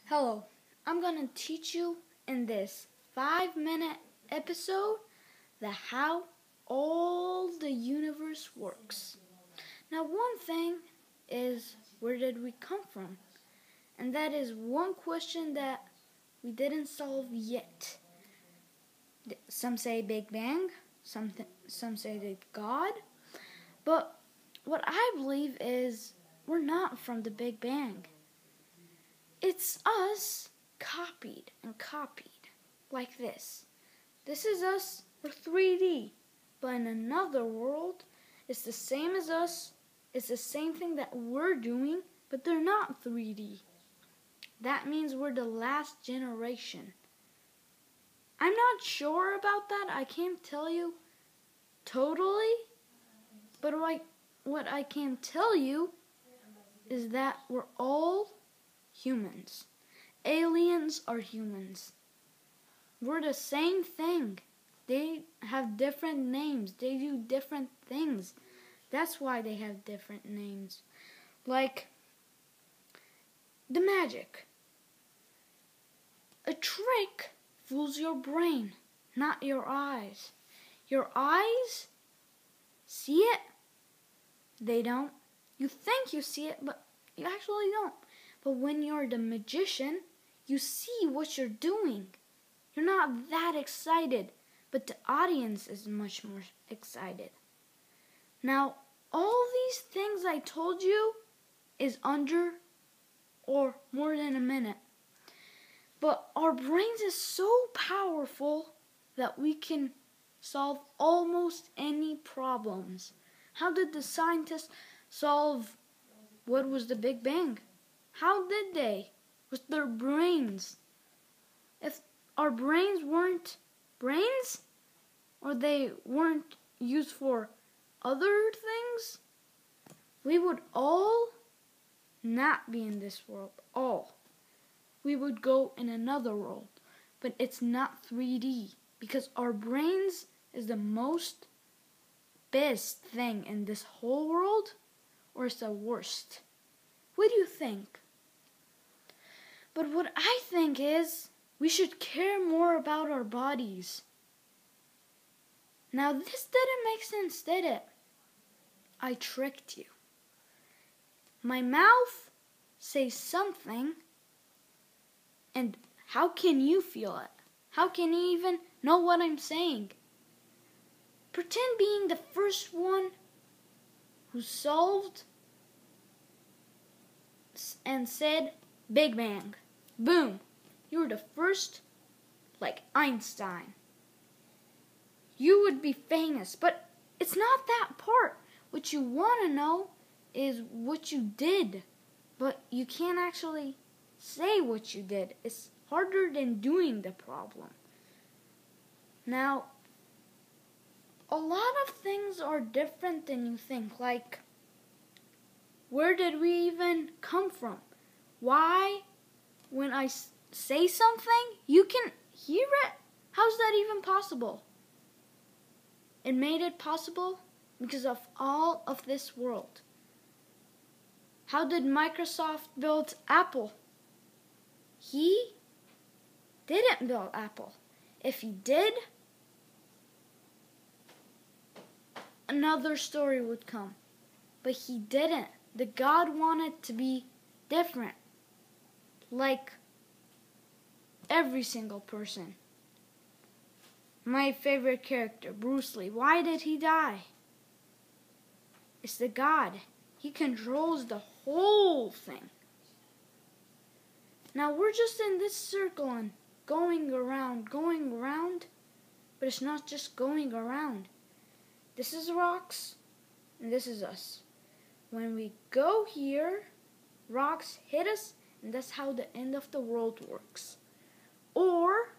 Hello, I'm gonna teach you in this 5-minute episode how all the universe works. Now, one thing is, where did we come from? And that is one question that we didn't solve yet. Some say Big Bang, some say that God, but what I believe is we're not from the Big Bang. It's us copied and copied, like this. This is us, we're 3D, but in another world, it's the same as us, it's the same thing that we're doing, but they're not 3D. That means we're the last generation. I'm not sure about that, I can't tell you totally, but what I can tell you is that we're all humans. Aliens are humans. We're the same thing. They have different names. They do different things. That's why they have different names. Like the magic. A trick fools your brain, not your eyes. Your eyes see it. They don't. You think you see it, but you actually don't. But when you're the magician, you see what you're doing. You're not that excited, but the audience is much more excited. Now, all these things I told you is under or more than a minute. But our brains is so powerful that we can solve almost any problems. How did the scientists solve what was the Big Bang? How did they? With their brains. If our brains weren't brains, or they weren't used for other things, we would all not be in this world. All. We would go in another world. But it's not 3D. Because our brains is the most best thing in this whole world, or it's the worst. What do you think? But what I think is, we should care more about our bodies. Now, this didn't make sense, did it? I tricked you. My mouth says something, and how can you feel it? How can you even know what I'm saying? Pretend being the first one who solved and said Big Bang. Boom. You were the first, like Einstein. You would be famous, but it's not that part. What you want to know is what you did, but you can't actually say what you did. It's harder than doing the problem. Now, a lot of things are different than you think. Like, where did we even come from? Why, when I say something, you can hear it? How's that even possible? It made it possible because of all of this world. How did Microsoft build Apple? He didn't build Apple. If he did, another story would come. But he didn't. The God wanted to be different. Like every single person. My favorite character, Bruce Lee. Why did he die? It's the God. He controls the whole thing. Now we're just in this circle and going around, but it's not just going around. This is rocks, and this is us. When we go here, rocks hit us, and that's how the end of the world works. Or,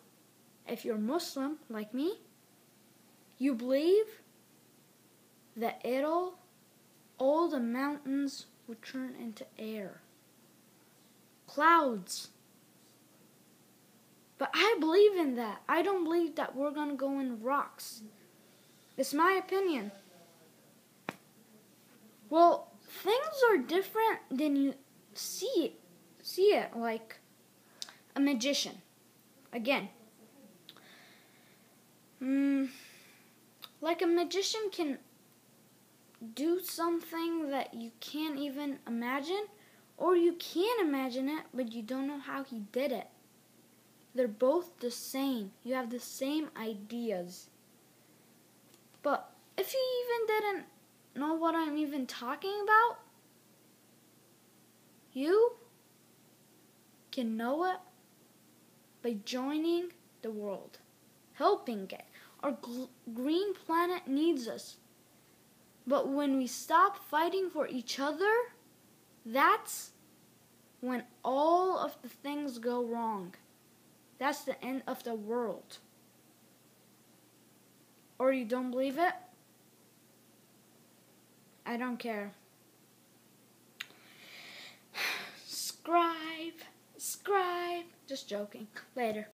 if you're Muslim, like me, you believe that all the mountains would turn into air. Clouds. But I believe in that. I don't believe that we're going to go in rocks. It's my opinion. Well, things are different than you see it. Like, a magician. Again. Like a magician can do something that you can't even imagine, or you can imagine it, but you don't know how he did it. They're both the same. You have the same ideas. But if you even didn't know what I'm even talking about, you can know it by joining the world, helping it. Our green planet needs us. But when we stop fighting for each other, that's when all of the things go wrong. That's the end of the world. Or you don't believe it? I don't care. Scribe. Just joking. Later.